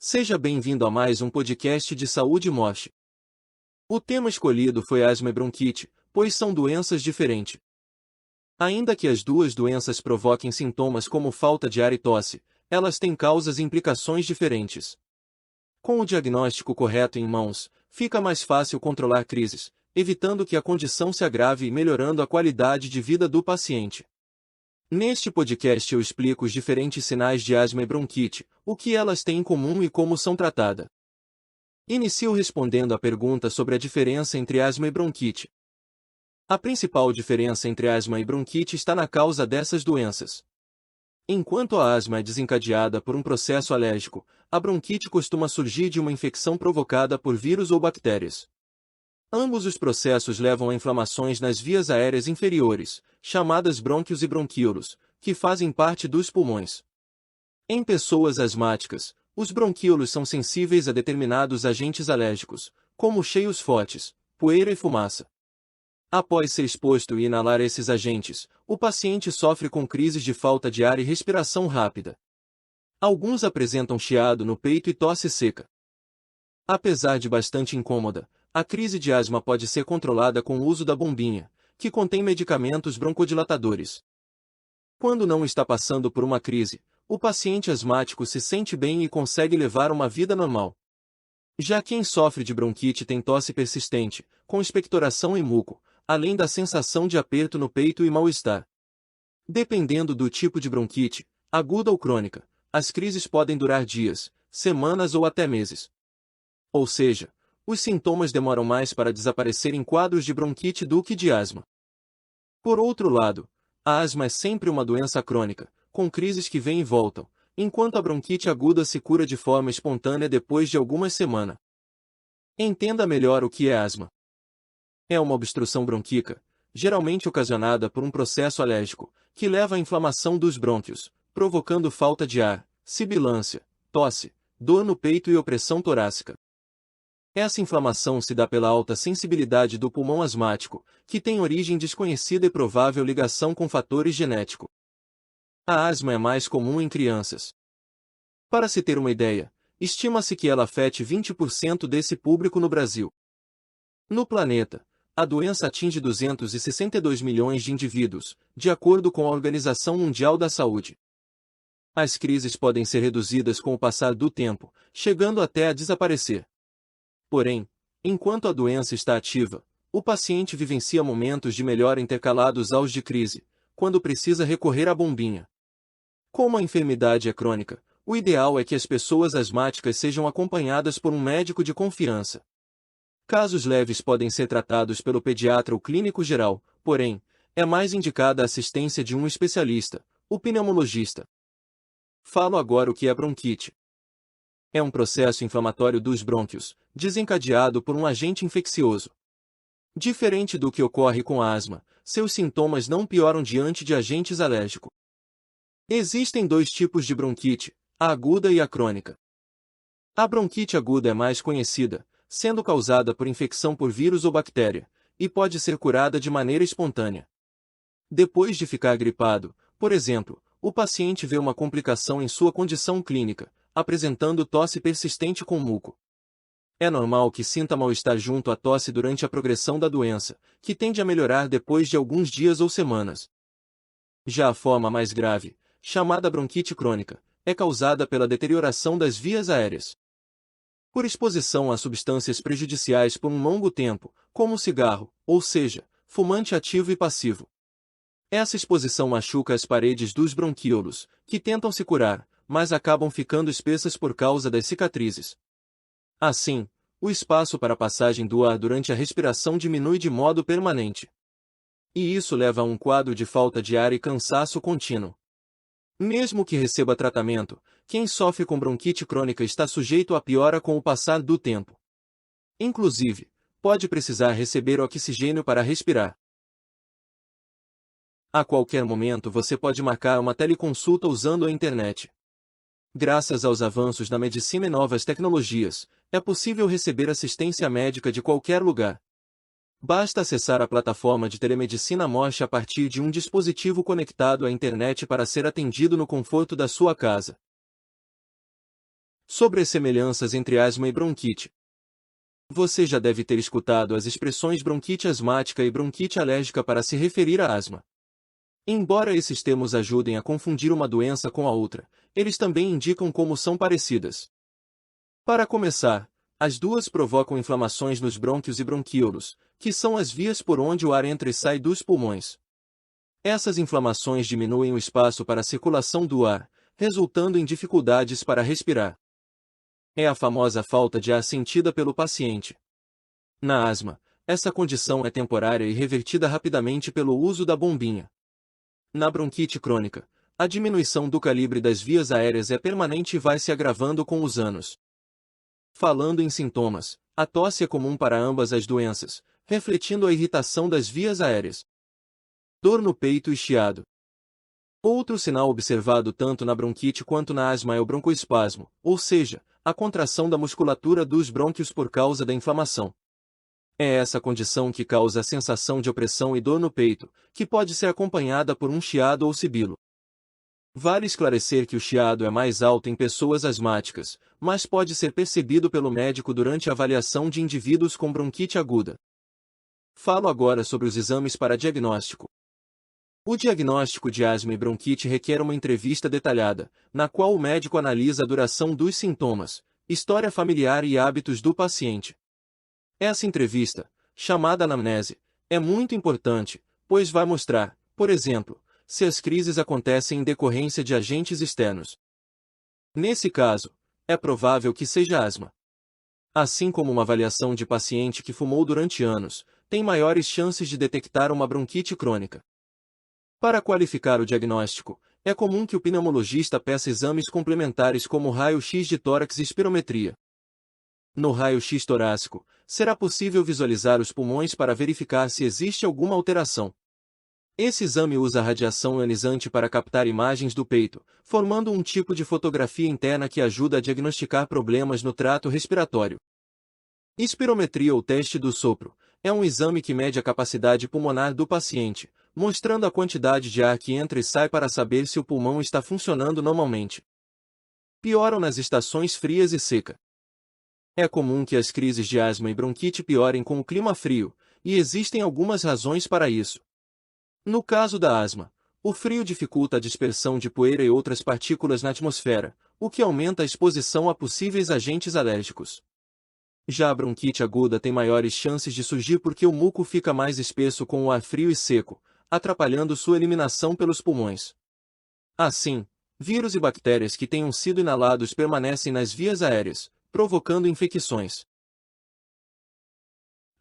Seja bem-vindo a mais um podcast de saúde e morte. O tema escolhido foi asma e bronquite, pois são doenças diferentes. Ainda que as duas doenças provoquem sintomas como falta de ar e tosse, elas têm causas e implicações diferentes. Com o diagnóstico correto em mãos, fica mais fácil controlar crises, evitando que a condição se agrave e melhorando a qualidade de vida do paciente. Neste podcast eu explico os diferentes sinais de asma e bronquite, o que elas têm em comum e como são tratadas. Inicio respondendo à pergunta sobre a diferença entre asma e bronquite. A principal diferença entre asma e bronquite está na causa dessas doenças. Enquanto a asma é desencadeada por um processo alérgico, a bronquite costuma surgir de uma infecção provocada por vírus ou bactérias. Ambos os processos levam a inflamações nas vias aéreas inferiores, chamadas brônquios e bronquíolos, que fazem parte dos pulmões. Em pessoas asmáticas, os bronquíolos são sensíveis a determinados agentes alérgicos, como cheios fortes, poeira e fumaça. Após ser exposto e inalar esses agentes, o paciente sofre com crises de falta de ar e respiração rápida. Alguns apresentam chiado no peito e tosse seca. Apesar de bastante incômoda, a crise de asma pode ser controlada com o uso da bombinha, que contém medicamentos broncodilatadores. Quando não está passando por uma crise, o paciente asmático se sente bem e consegue levar uma vida normal. Já quem sofre de bronquite tem tosse persistente, com expectoração e muco, além da sensação de aperto no peito e mal-estar. Dependendo do tipo de bronquite, aguda ou crônica, as crises podem durar dias, semanas ou até meses. Ou seja, os sintomas demoram mais para desaparecer em quadros de bronquite do que de asma. Por outro lado, a asma é sempre uma doença crônica, com crises que vêm e voltam, enquanto a bronquite aguda se cura de forma espontânea depois de algumas semanas. Entenda melhor o que é asma. É uma obstrução bronquíaca, geralmente ocasionada por um processo alérgico, que leva à inflamação dos brônquios, provocando falta de ar, sibilância, tosse, dor no peito e opressão torácica. Essa inflamação se dá pela alta sensibilidade do pulmão asmático, que tem origem desconhecida e provável ligação com fatores genéticos. A asma é mais comum em crianças. Para se ter uma ideia, estima-se que ela afete 20% desse público no Brasil. No planeta, a doença atinge 262 milhões de indivíduos, de acordo com a Organização Mundial da Saúde. As crises podem ser reduzidas com o passar do tempo, chegando até a desaparecer. Porém, enquanto a doença está ativa, o paciente vivencia momentos de melhora intercalados aos de crise, quando precisa recorrer à bombinha. Como a enfermidade é crônica, o ideal é que as pessoas asmáticas sejam acompanhadas por um médico de confiança. Casos leves podem ser tratados pelo pediatra ou clínico geral, porém, é mais indicada a assistência de um especialista, o pneumologista. Falo agora o que é bronquite. É um processo inflamatório dos brônquios, desencadeado por um agente infeccioso. Diferente do que ocorre com a asma, seus sintomas não pioram diante de agentes alérgicos. Existem dois tipos de bronquite, a aguda e a crônica. A bronquite aguda é mais conhecida, sendo causada por infecção por vírus ou bactéria, e pode ser curada de maneira espontânea. Depois de ficar gripado, por exemplo, o paciente vê uma complicação em sua condição clínica, apresentando tosse persistente com muco. É normal que sinta mal-estar junto à tosse durante a progressão da doença, que tende a melhorar depois de alguns dias ou semanas. Já a forma mais grave, chamada bronquite crônica, é causada pela deterioração das vias aéreas. Por exposição a substâncias prejudiciais por um longo tempo, como o cigarro, ou seja, fumante ativo e passivo. Essa exposição machuca as paredes dos bronquíolos, que tentam se curar, mas acabam ficando espessas por causa das cicatrizes. Assim, o espaço para a passagem do ar durante a respiração diminui de modo permanente. E isso leva a um quadro de falta de ar e cansaço contínuo. Mesmo que receba tratamento, quem sofre com bronquite crônica está sujeito a piora com o passar do tempo. Inclusive, pode precisar receber oxigênio para respirar. A qualquer momento você pode marcar uma teleconsulta usando a internet. Graças aos avanços na medicina e novas tecnologias, é possível receber assistência médica de qualquer lugar. Basta acessar a plataforma de telemedicina Morte a partir de um dispositivo conectado à internet para ser atendido no conforto da sua casa. Sobre as semelhanças entre asma e bronquite. Você já deve ter escutado as expressões bronquite asmática e bronquite alérgica para se referir à asma. Embora esses termos ajudem a confundir uma doença com a outra, eles também indicam como são parecidas. Para começar, as duas provocam inflamações nos brônquios e bronquíolos, que são as vias por onde o ar entra e sai dos pulmões. Essas inflamações diminuem o espaço para a circulação do ar, resultando em dificuldades para respirar. É a famosa falta de ar sentida pelo paciente. Na asma, essa condição é temporária e revertida rapidamente pelo uso da bombinha. Na bronquite crônica, a diminuição do calibre das vias aéreas é permanente e vai se agravando com os anos. Falando em sintomas, a tosse é comum para ambas as doenças, refletindo a irritação das vias aéreas. Dor no peito e chiado. Outro sinal observado tanto na bronquite quanto na asma é o broncoespasmo, ou seja, a contração da musculatura dos brônquios por causa da inflamação. É essa condição que causa a sensação de opressão e dor no peito, que pode ser acompanhada por um chiado ou sibilo. Vale esclarecer que o chiado é mais alto em pessoas asmáticas, mas pode ser percebido pelo médico durante a avaliação de indivíduos com bronquite aguda. Falo agora sobre os exames para diagnóstico. O diagnóstico de asma e bronquite requer uma entrevista detalhada, na qual o médico analisa a duração dos sintomas, história familiar e hábitos do paciente. Essa entrevista, chamada anamnese, é muito importante, pois vai mostrar, por exemplo, se as crises acontecem em decorrência de agentes externos. Nesse caso, é provável que seja asma. Assim como uma avaliação de paciente que fumou durante anos, tem maiores chances de detectar uma bronquite crônica. Para qualificar o diagnóstico, é comum que o pneumologista peça exames complementares como raio-x de tórax e espirometria. No raio-x torácico, será possível visualizar os pulmões para verificar se existe alguma alteração. Esse exame usa radiação ionizante para captar imagens do peito, formando um tipo de fotografia interna que ajuda a diagnosticar problemas no trato respiratório. Espirometria ou teste do sopro é um exame que mede a capacidade pulmonar do paciente, mostrando a quantidade de ar que entra e sai para saber se o pulmão está funcionando normalmente. Pioram nas estações frias e seca. É comum que as crises de asma e bronquite piorem com o clima frio, e existem algumas razões para isso. No caso da asma, o frio dificulta a dispersão de poeira e outras partículas na atmosfera, o que aumenta a exposição a possíveis agentes alérgicos. Já a bronquite aguda tem maiores chances de surgir porque o muco fica mais espesso com o ar frio e seco, atrapalhando sua eliminação pelos pulmões. Assim, vírus e bactérias que tenham sido inalados permanecem nas vias aéreas, provocando infecções.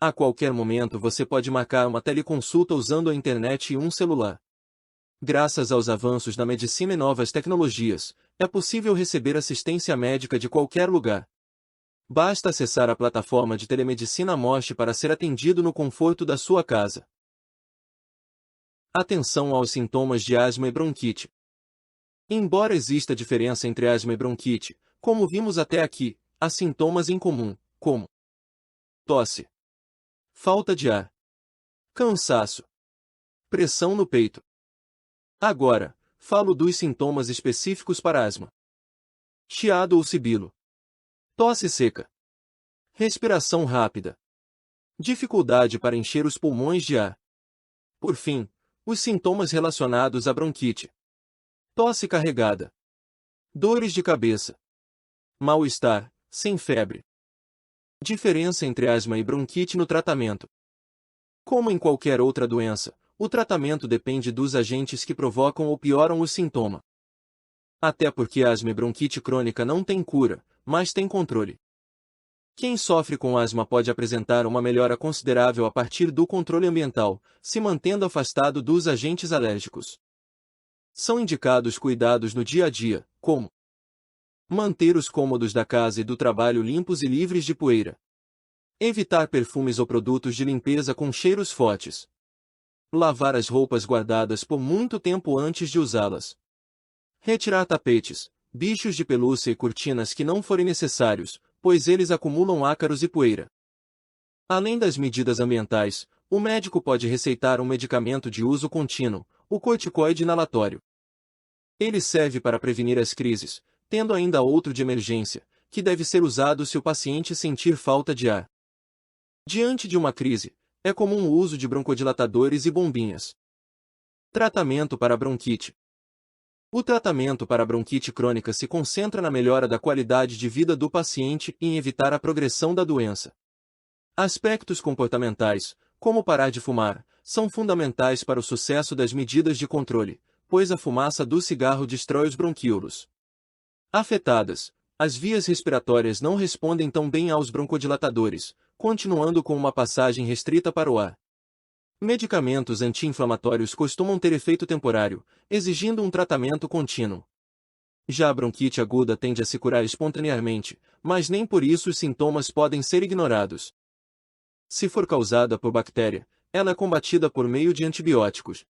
A qualquer momento você pode marcar uma teleconsulta usando a internet e um celular. Graças aos avanços na medicina e novas tecnologias, é possível receber assistência médica de qualquer lugar. Basta acessar a plataforma de telemedicina Mosh para ser atendido no conforto da sua casa. Atenção aos sintomas de asma e bronquite. Embora exista diferença entre asma e bronquite, como vimos até aqui, há sintomas em comum, como tosse, falta de ar, cansaço, pressão no peito. Agora, falo dos sintomas específicos para asma. Chiado ou sibilo. Tosse seca. Respiração rápida. Dificuldade para encher os pulmões de ar. Por fim, os sintomas relacionados à bronquite. Tosse carregada. Dores de cabeça. Mal-estar, sem febre. Diferença entre asma e bronquite no tratamento. Como em qualquer outra doença, o tratamento depende dos agentes que provocam ou pioram o sintoma. Até porque asma e bronquite crônica não têm cura, mas têm controle. Quem sofre com asma pode apresentar uma melhora considerável a partir do controle ambiental, se mantendo afastado dos agentes alérgicos. São indicados cuidados no dia a dia, como manter os cômodos da casa e do trabalho limpos e livres de poeira. Evitar perfumes ou produtos de limpeza com cheiros fortes. Lavar as roupas guardadas por muito tempo antes de usá-las. Retirar tapetes, bichos de pelúcia e cortinas que não forem necessários, pois eles acumulam ácaros e poeira. Além das medidas ambientais, o médico pode receitar um medicamento de uso contínuo, o corticoide inalatório. Ele serve para prevenir as crises, tendo ainda outro de emergência, que deve ser usado se o paciente sentir falta de ar. Diante de uma crise, é comum o uso de broncodilatadores e bombinhas. Tratamento para bronquite. O tratamento para a bronquite crônica se concentra na melhora da qualidade de vida do paciente e em evitar a progressão da doença. Aspectos comportamentais, como parar de fumar, são fundamentais para o sucesso das medidas de controle, pois a fumaça do cigarro destrói os bronquíolos. Afetadas, as vias respiratórias não respondem tão bem aos broncodilatadores, continuando com uma passagem restrita para o ar. Medicamentos anti-inflamatórios costumam ter efeito temporário, exigindo um tratamento contínuo. Já a bronquite aguda tende a se curar espontaneamente, mas nem por isso os sintomas podem ser ignorados. Se for causada por bactéria, ela é combatida por meio de antibióticos.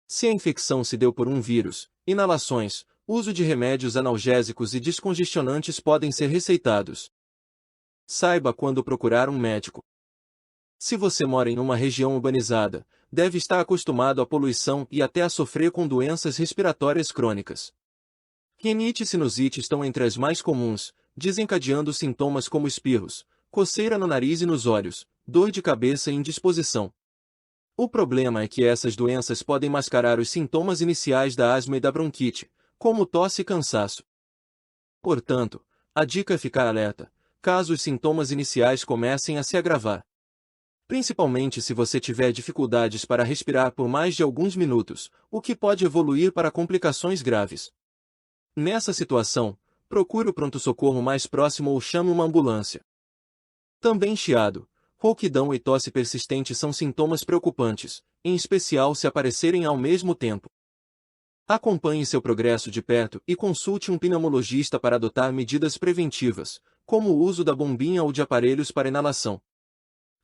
Se a infecção se deu por um vírus, inalações, uso de remédios analgésicos e descongestionantes podem ser receitados. Saiba quando procurar um médico. Se você mora em uma região urbanizada, deve estar acostumado à poluição e até a sofrer com doenças respiratórias crônicas. Rinite e sinusite estão entre as mais comuns, desencadeando sintomas como espirros, coceira no nariz e nos olhos, dor de cabeça e indisposição. O problema é que essas doenças podem mascarar os sintomas iniciais da asma e da bronquite, como tosse e cansaço. Portanto, a dica é ficar alerta, caso os sintomas iniciais comecem a se agravar. Principalmente se você tiver dificuldades para respirar por mais de alguns minutos, o que pode evoluir para complicações graves. Nessa situação, procure o pronto-socorro mais próximo ou chame uma ambulância. Também chiado, rouquidão e tosse persistente são sintomas preocupantes, em especial se aparecerem ao mesmo tempo. Acompanhe seu progresso de perto e consulte um pneumologista para adotar medidas preventivas, como o uso da bombinha ou de aparelhos para inalação.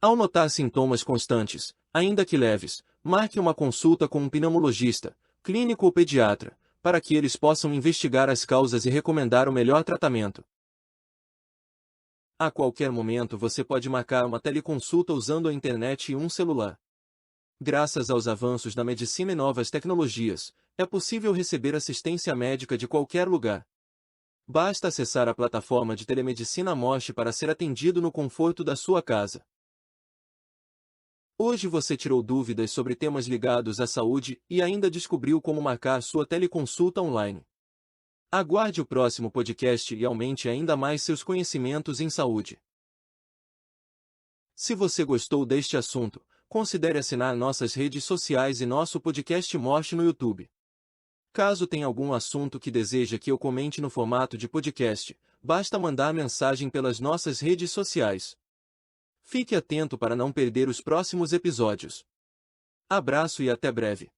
Ao notar sintomas constantes, ainda que leves, marque uma consulta com um pneumologista, clínico ou pediatra, para que eles possam investigar as causas e recomendar o melhor tratamento. A qualquer momento você pode marcar uma teleconsulta usando a internet e um celular. Graças aos avanços da medicina e novas tecnologias, é possível receber assistência médica de qualquer lugar. Basta acessar a plataforma de telemedicina Mosh para ser atendido no conforto da sua casa. Hoje você tirou dúvidas sobre temas ligados à saúde e ainda descobriu como marcar sua teleconsulta online. Aguarde o próximo podcast e aumente ainda mais seus conhecimentos em saúde. Se você gostou deste assunto, considere assinar nossas redes sociais e nosso podcast Mosh no YouTube. Caso tenha algum assunto que deseja que eu comente no formato de podcast, basta mandar mensagem pelas nossas redes sociais. Fique atento para não perder os próximos episódios. Abraço e até breve.